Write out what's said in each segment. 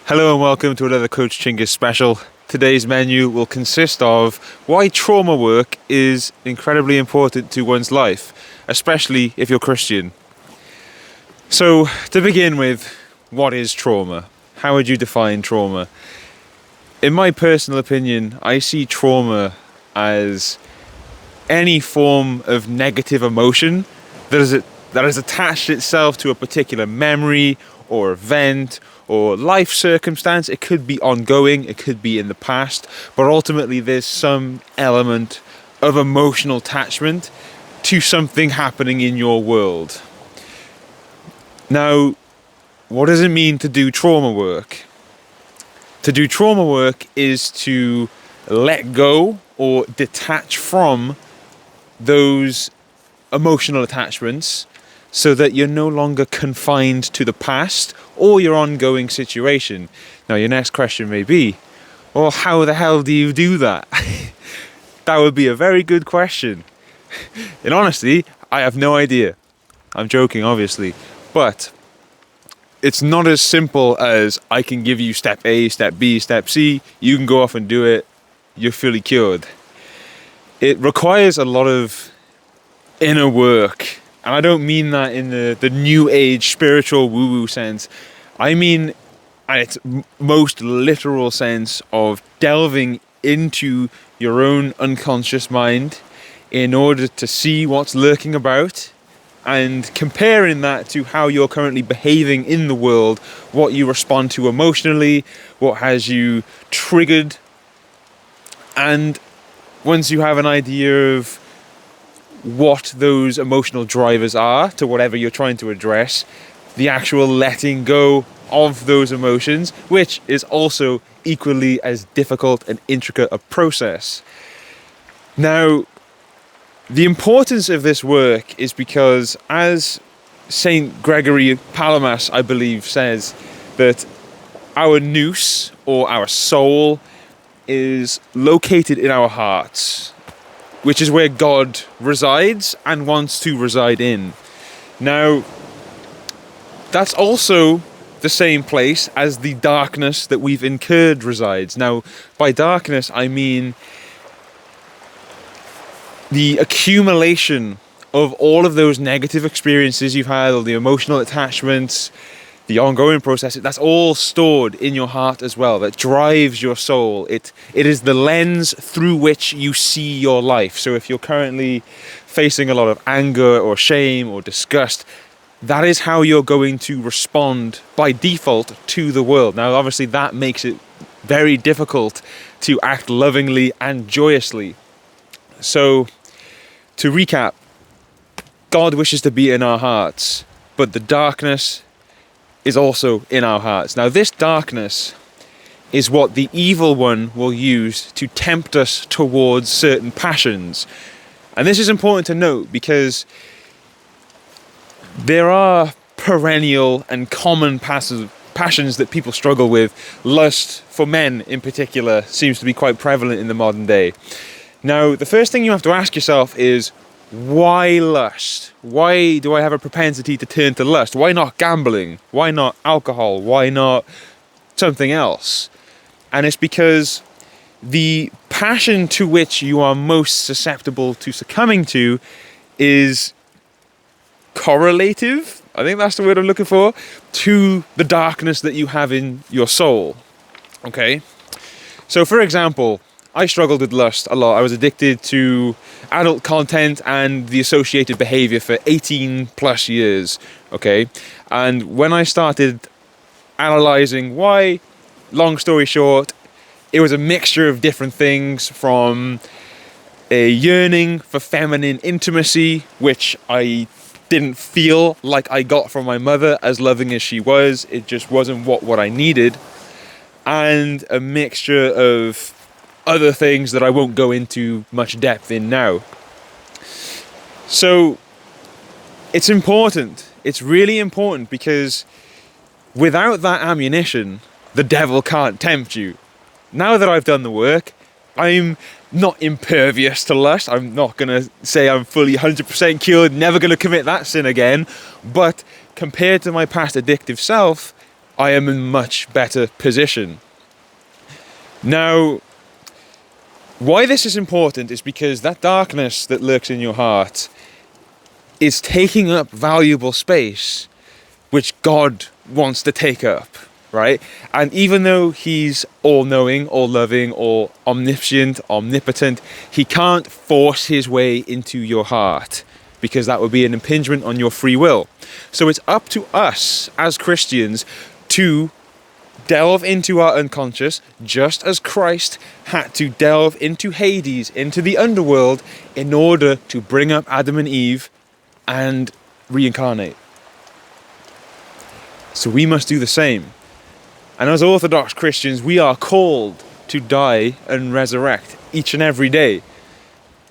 Hello and welcome to another Coach Chingus special. Today's menu will consist of why trauma work is incredibly important to one's life, especially if you're Christian. So, to begin with, what is trauma? How would you define trauma? In my personal opinion, I see trauma as any form of negative emotion that has attached itself to a particular memory or event or life circumstance. It could be ongoing, it could be in the past, but ultimately there's some element of emotional attachment to something happening in your world. Now, what does it mean to do trauma work? To do trauma work is to let go or detach from those emotional attachments so that you're no longer confined to the past or your ongoing situation. Now, your next question may be, well, how the hell do you do that? That would be a very good question. In honesty, I have no idea. I'm joking, obviously. But it's not as simple as I can give you step A, step B, step C. You can go off and do it. You're fully cured. It requires a lot of inner work. And I don't mean that in the new age spiritual woo-woo sense. I mean at its most literal sense of delving into your own unconscious mind in order to see what's lurking about and comparing that to how you're currently behaving in the world, what you respond to emotionally, what has you triggered. And once you have an idea of what those emotional drivers are to whatever you're trying to address, the actual letting go of those emotions, which is also equally as difficult and intricate a process. Now, the importance of this work is because, as Saint Gregory Palamas, I believe, says, that our nous, or our soul, is located in our hearts, which is where God resides and wants to reside in. Now, that's also the same place as the darkness that we've incurred resides. Now, by darkness, I mean the accumulation of all of those negative experiences you've had, all the emotional attachments, the ongoing process, that's all stored in your heart as well. That drives your soul. It is the lens through which you see your life. So if you're currently facing a lot of anger or shame or disgust, that is how you're going to respond by default to the world. Now, obviously, that makes it very difficult to act lovingly and joyously. So, to recap, God wishes to be in our hearts, but the darkness is also in our hearts. Now, this darkness is what the evil one will use to tempt us towards certain passions. And this is important to note because there are perennial and common passions that people struggle with. Lust, for men in particular, seems to be quite prevalent in the modern day. Now, the first thing you have to ask yourself is, why lust? Why do I have a propensity to turn to lust? Why not gambling? Why not alcohol? Why not something else? And it's because the passion to which you are most susceptible to succumbing to is correlative, I think that's the word I'm looking for, to the darkness that you have in your soul. Okay? So, for example, I struggled with lust a lot. I was addicted to adult content and the associated behavior for 18 plus years, okay? And when I started analyzing why, long story short, it was a mixture of different things, from a yearning for feminine intimacy, which I didn't feel like I got from my mother, as loving as she was. It just wasn't what I needed. And a mixture of other things that I won't go into much depth in now. So it's important. It's really important, because without that ammunition, the devil can't tempt you. Now that I've done the work, I'm not impervious to lust. I'm not going to say I'm fully 100% cured, never going to commit that sin again. But compared to my past addictive self, I am in much better position. Now, why this is important is because that darkness that lurks in your heart is taking up valuable space which God wants to take up, right? And even though he's all-knowing, all-loving, or omniscient, omnipotent, he can't force his way into your heart, because that would be an impingement on your free will. So it's up to us as Christians to delve into our unconscious, just as Christ had to delve into Hades, into the underworld, in order to bring up Adam and Eve and reincarnate. So we must do the same. And as Orthodox Christians, we are called to die and resurrect each and every day,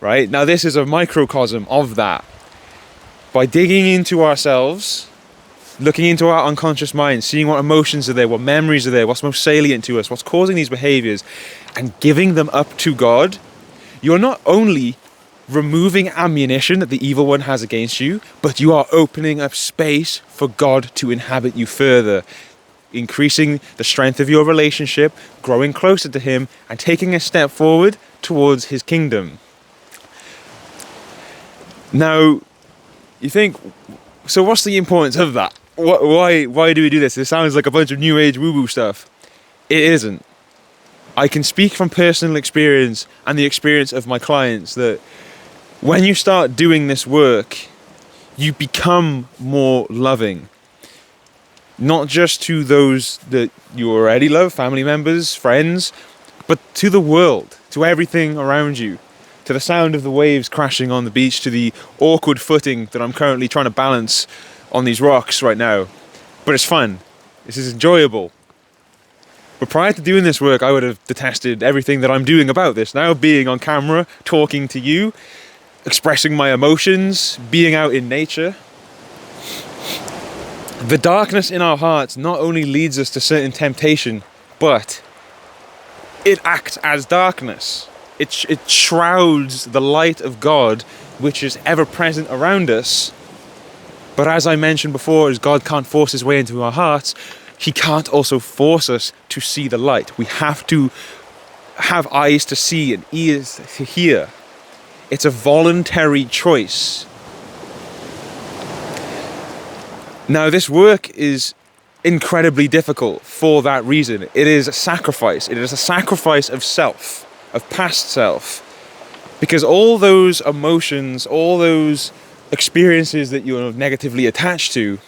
right? Now this is a microcosm of that. By digging into ourselves, looking into our unconscious mind, seeing what emotions are there, what memories are there, what's most salient to us, what's causing these behaviors, and giving them up to God, you're not only removing ammunition that the evil one has against you, but you are opening up space for God to inhabit you further, increasing the strength of your relationship, growing closer to him, and taking a step forward towards his kingdom. Now, you think, so what's the importance of that? Why do we do this? This sounds like a bunch of new age woo-woo stuff. It isn't. I can speak from personal experience and the experience of my clients that when you start doing this work, you become more loving. Not just to those that you already love, family members, friends, but to the world, to everything around you, to the sound of the waves crashing on the beach, to the awkward footing that I'm currently trying to balance on these rocks right now. But it's fun. This is enjoyable. But prior to doing this work, I would have detested everything that I'm doing about this. Now being on camera, talking to you, expressing my emotions, being out in nature. The darkness in our hearts not only leads us to certain temptation, but it acts as darkness. It shrouds the light of God, which is ever present around us. But as I mentioned before, as God can't force his way into our hearts, he can't also force us to see the light. We have to have eyes to see and ears to hear. It's a voluntary choice. Now, this work is incredibly difficult for that reason. It is a sacrifice. It is a sacrifice of self, of past self. Because all those emotions, all those experiences that you're negatively attached to,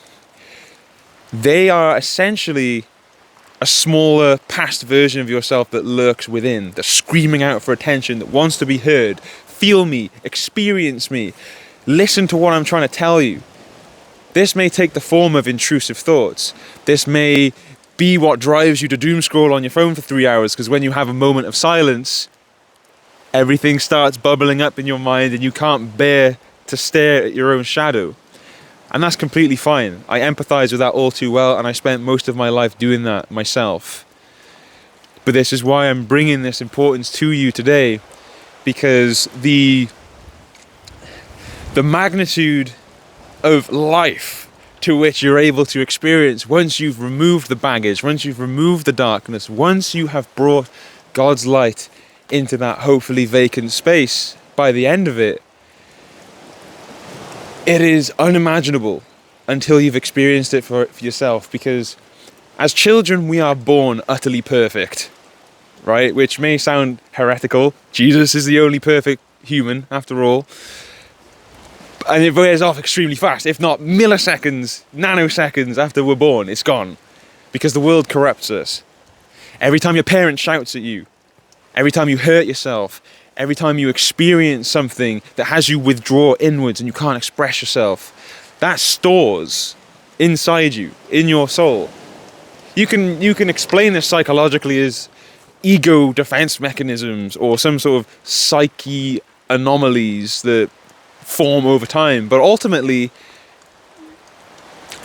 they are essentially a smaller past version of yourself that lurks within, that's screaming out for attention, that wants to be heard. Feel me, experience me, listen to what I'm trying to tell you. This may take the form of intrusive thoughts. This may be what drives you to doom scroll on your phone for 3 hours, because when you have a moment of silence, everything starts bubbling up in your mind and you can't bear to stare at your own shadow. And that's completely fine. I empathize with that all too well, and I spent most of my life doing that myself. But this is why I'm bringing this importance to you today, because the magnitude of life to which you're able to experience once you've removed the baggage, once you've removed the darkness, once you have brought God's light into that hopefully vacant space by the end of it, it is unimaginable until you've experienced it for yourself. Because as children, we are born utterly perfect, right? Which may sound heretical. Jesus is the only perfect human, after all. And it wears off extremely fast. If not milliseconds, nanoseconds after we're born, it's gone. Because the world corrupts us. Every time your parent shouts at you, every time you hurt yourself, every time you experience something that has you withdraw inwards and you can't express yourself, that stores inside you, in your soul. You can explain this psychologically as ego defense mechanisms or some sort of psyche anomalies that form over time, but ultimately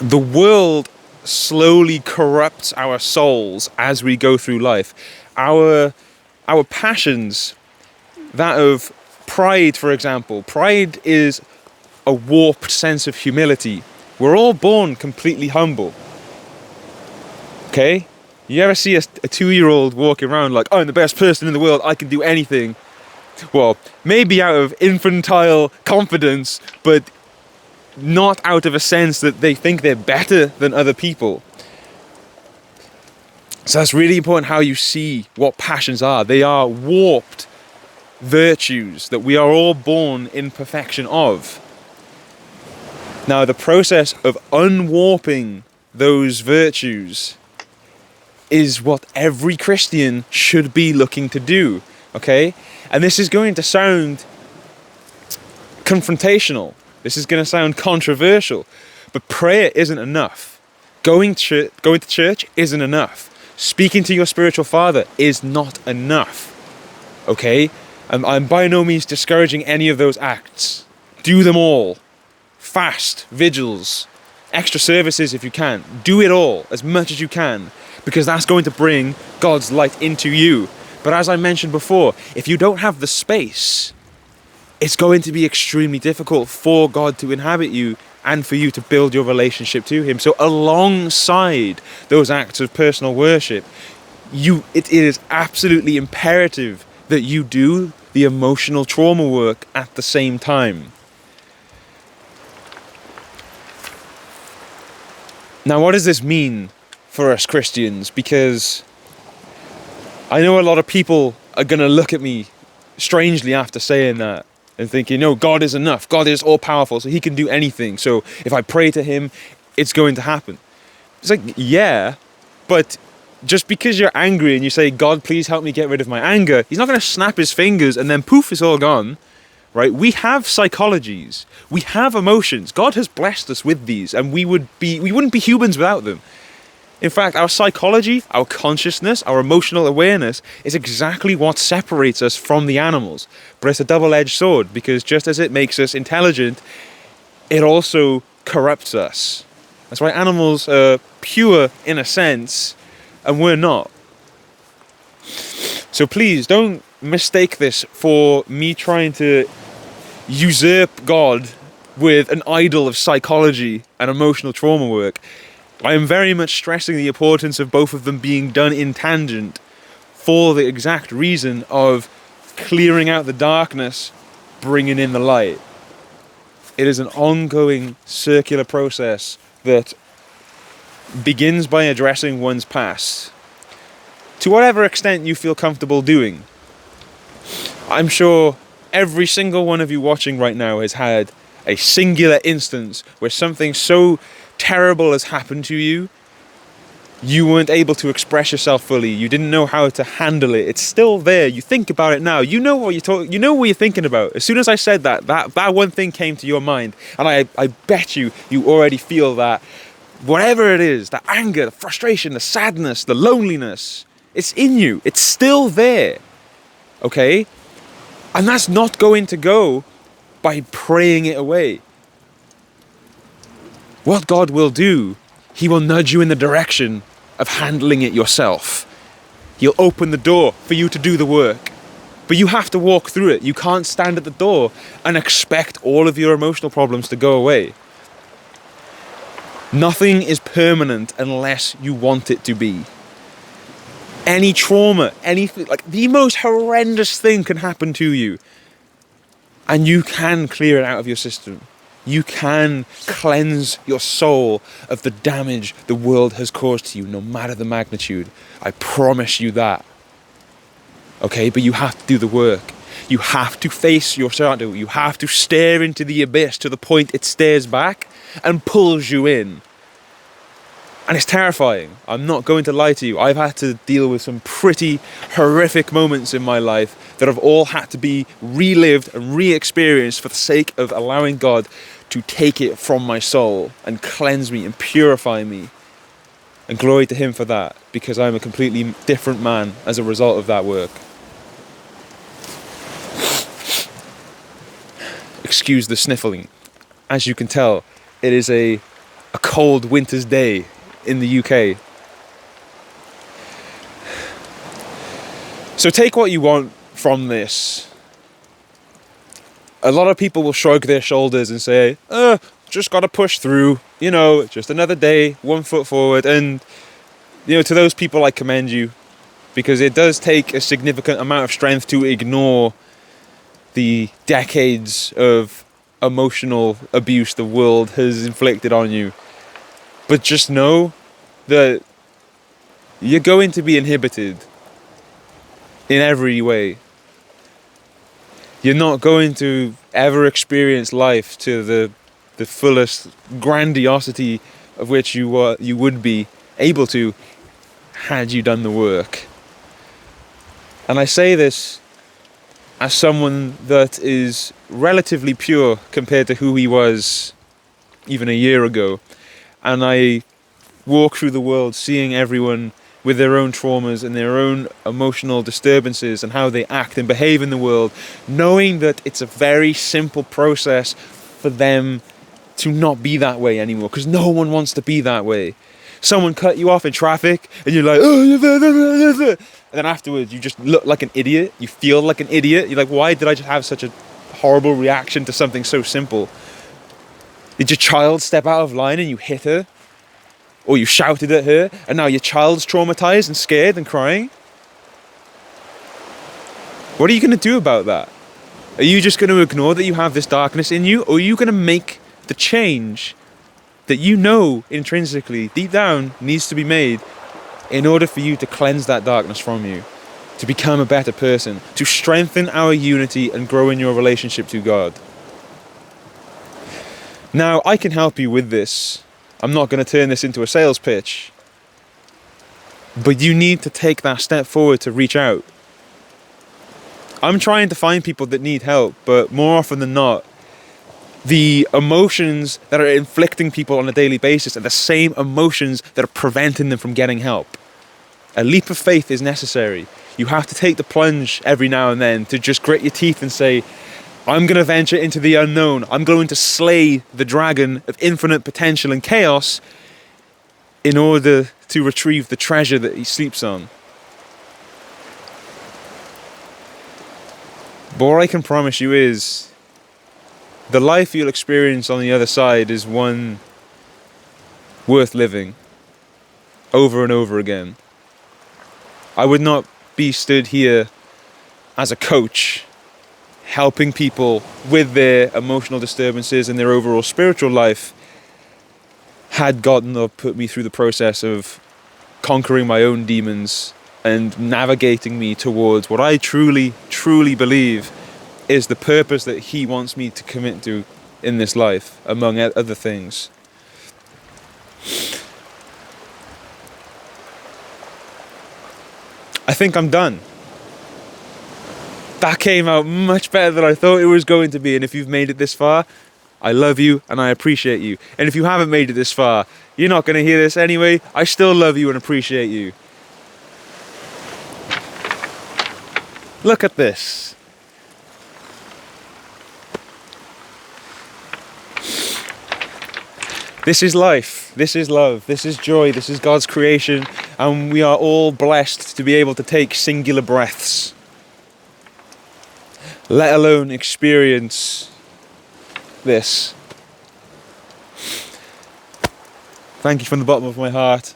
the world slowly corrupts our souls as we go through life. Our passions, that of pride, for example. Pride is a warped sense of humility. We're all born completely humble. Okay? You ever see a 2-year-old walking around like, I'm the best person in the world, I can do anything? Well, maybe out of infantile confidence, but not out of a sense that they think they're better than other people. So that's really important how you see what passions are. They are warped virtues that we are all born in perfection of. Now, the process of unwarping those virtues is what every Christian should be looking to do, okay? And this is going to sound confrontational. This is going to sound controversial. But prayer isn't enough. Going to church isn't enough. Speaking to your spiritual father is not enough, okay? I'm by no means discouraging any of those acts. Do them all. Fast, vigils, extra services if you can. Do it all as much as you can, because that's going to bring God's light into you. But as I mentioned before, if you don't have the space, it's going to be extremely difficult for God to inhabit you and for you to build your relationship to Him. So alongside those acts of personal worship, it is absolutely imperative that you do the emotional trauma work at the same time. Now, what does this mean for us Christians? Because I know a lot of people are going to look at me strangely after saying that and thinking, no, God is enough. God is all powerful, so He can do anything. So if I pray to Him, it's going to happen. It's like, yeah, but just because you're angry and you say, God, please help me get rid of my anger, He's not going to snap His fingers and then poof, it's all gone. Right? We have psychologies. We have emotions. God has blessed us with these, and we wouldn't be humans without them. In fact, our psychology, our consciousness, our emotional awareness is exactly what separates us from the animals. But it's a double-edged sword, because just as it makes us intelligent, it also corrupts us. That's why animals are pure in a sense, and we're not. So please don't mistake this for me trying to usurp God with an idol of psychology and emotional trauma work. I am very much stressing the importance of both of them being done in tangent for the exact reason of clearing out the darkness, bringing in the light. It is an ongoing circular process that begins by addressing one's past, to whatever extent you feel comfortable doing. I'm sure every single one of you watching right now has had a singular instance where something so terrible has happened to you, you weren't able to express yourself fully, you didn't know how to handle it. It's still there. You think about it now. You know what you're thinking about. As soon as I said that one thing came to your mind, and I bet you already feel that. Whatever it is, the anger, the frustration, the sadness, the loneliness, it's in you. It's still there. Okay? And that's not going to go by praying it away. What God will do, He will nudge you in the direction of handling it yourself. He'll open the door for you to do the work. But you have to walk through it. You can't stand at the door and expect all of your emotional problems to go away. Nothing is permanent unless you want it to be. Any trauma, anything, like the most horrendous thing can happen to you. And you can clear it out of your system. You can cleanse your soul of the damage the world has caused to you, no matter the magnitude. I promise you that. Okay, but you have to do the work. You have to face your shadow. You have to stare into the abyss to the point it stares back and pulls you in. And it's terrifying. I'm not going to lie to you. I've had to deal with some pretty horrific moments in my life that have all had to be relived and re-experienced for the sake of allowing God to take it from my soul and cleanse me and purify me. And glory to Him for that, because I'm a completely different man as a result of that work. Excuse the sniffling. As you can tell, it is a cold winter's day in the UK. So take what you want from this. A lot of people will shrug their shoulders and say, just gotta push through, just another day, 1 foot forward. And to those people, I commend you, because it does take a significant amount of strength to ignore the decades of emotional abuse the world has inflicted on you. But just know that you're going to be inhibited in every way. You're not going to ever experience life to the fullest grandiosity of which you would be able to had you done the work. And I say this as someone that is relatively pure compared to who he was even a year ago. And I walk through the world seeing everyone with their own traumas and their own emotional disturbances and how they act and behave in the world, knowing that it's a very simple process for them to not be that way anymore, because no one wants to be that way. Someone cut you off in traffic and you're like, oh, and then afterwards you just look like an idiot, you feel like an idiot, you're like, why did I just have such a horrible reaction to something so simple? Did your child step out of line and you hit her? Or you shouted at her, and now your child's traumatized and scared and crying? What are you going to do about that? Are you just going to ignore that you have this darkness in you? Or are you going to make the change that you know intrinsically, deep down, needs to be made in order for you to cleanse that darkness from you, to become a better person, to strengthen our unity and grow in your relationship to God? Now, I can help you with this. I'm not going to turn this into a sales pitch. But you need to take that step forward to reach out. I'm trying to find people that need help, but more often than not, the emotions that are inflicting people on a daily basis are the same emotions that are preventing them from getting help. A leap of faith is necessary. You have to take the plunge every now and then to just grit your teeth and say, I'm going to venture into the unknown. I'm going to slay the dragon of infinite potential and chaos in order to retrieve the treasure that he sleeps on. But what I can promise you is the life you'll experience on the other side is one worth living over and over again. I would not be stood here as a coach helping people with their emotional disturbances and their overall spiritual life had God not put me through the process of conquering my own demons and navigating me towards what I truly, truly believe is the purpose that he wants me to commit to in this life, among other things. I think I'm done. That came out much better than I thought it was going to be, and if you've made it this far, I love you and I appreciate you. And if you haven't made it this far, you're not going to hear this anyway. I still love you and appreciate you. Look at this. This is life, this is love, this is joy, this is God's creation, and we are all blessed to be able to take singular breaths, let alone experience this. Thank you from the bottom of my heart.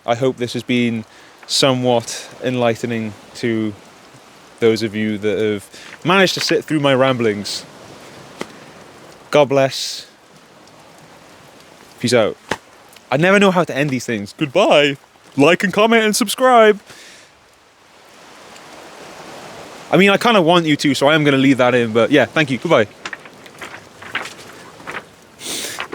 I hope this has been somewhat enlightening to those of you that have managed to sit through my ramblings. God bless. Peace out. I never know how to end these things. Goodbye. Like and comment and subscribe. I mean, I kind of want you to, so I am going to leave that in. But yeah, thank you. Goodbye.